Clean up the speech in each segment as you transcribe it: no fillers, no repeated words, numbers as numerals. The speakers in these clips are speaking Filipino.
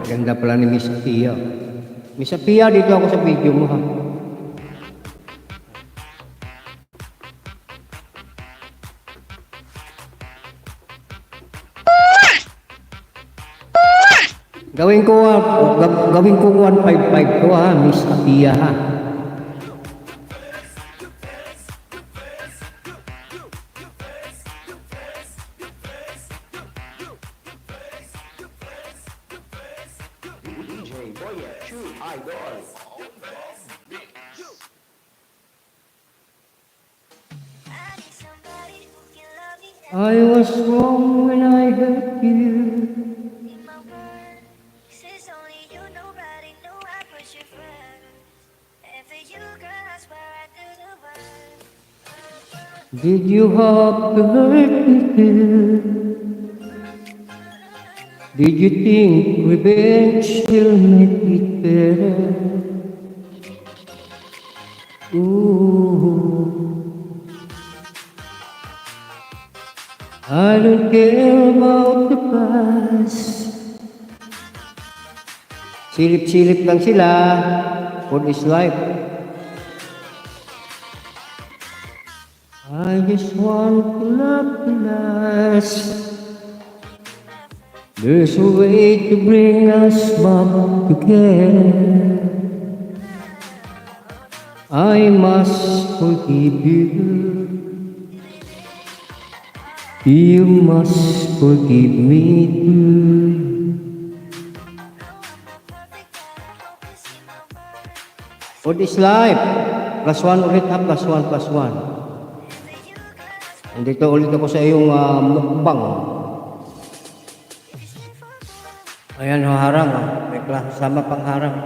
Ganda pala ni Miss Pia. Miss Pia, dito ako sa video mo ha. Gawin ko 155 to ha, Miss Pia ha. I was wrong when I hurt you. Did you have to hurt me too? Did you think revenge will make it better? Ooh, I don't care about the past. Silip-silip lang sila for this life. I just want to love you last. There's a way to bring us back together. I must forgive you. You must forgive me too. For this life, +1 ulit ha, +1. Nandito ulit ako sa iyong mukbang. Ayan, harang ha. May sama pang harang.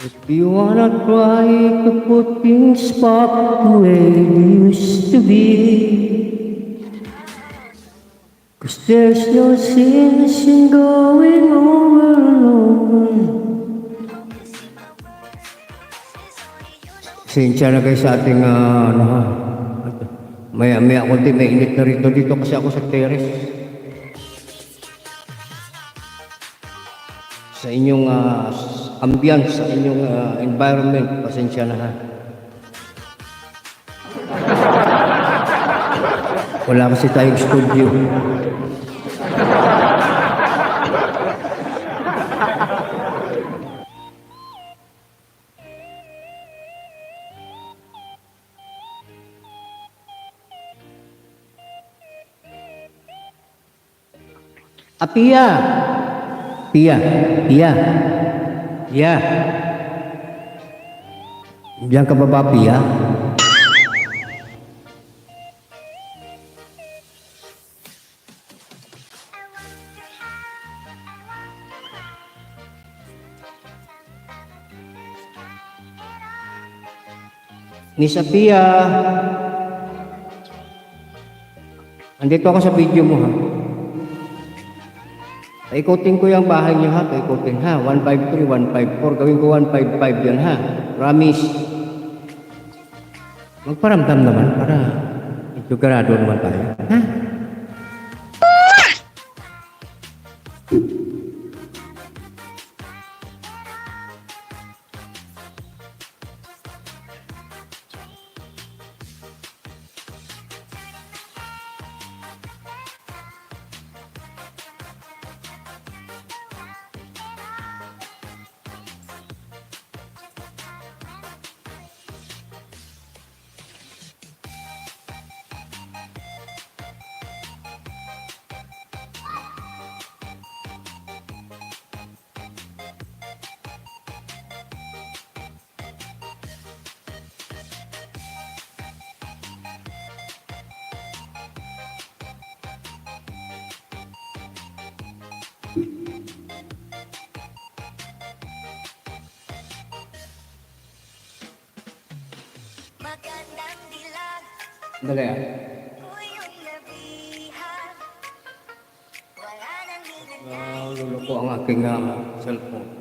If you wanna try to put things back the way they used to be, 'cause there's no sense in going over and over. Sensya na kayo sa ating maya-maya konti, may init na rito dito kasi ako sa terrace. Sa inyong ambience, sa inyong environment, pasensya na ha. Wala kasi tayong studio. Pia. Diyan ka ba, Pia? Miss Pia. Andito ako sa video mo ha. Paikutin ko yung bahay niyo ha, paikutin ha. 153, 154, gawin ko 155 yan ha. Promise. Magparamdam naman para sigurado naman tayo. Ha? Dali ah. Luluko ang aking cellphone.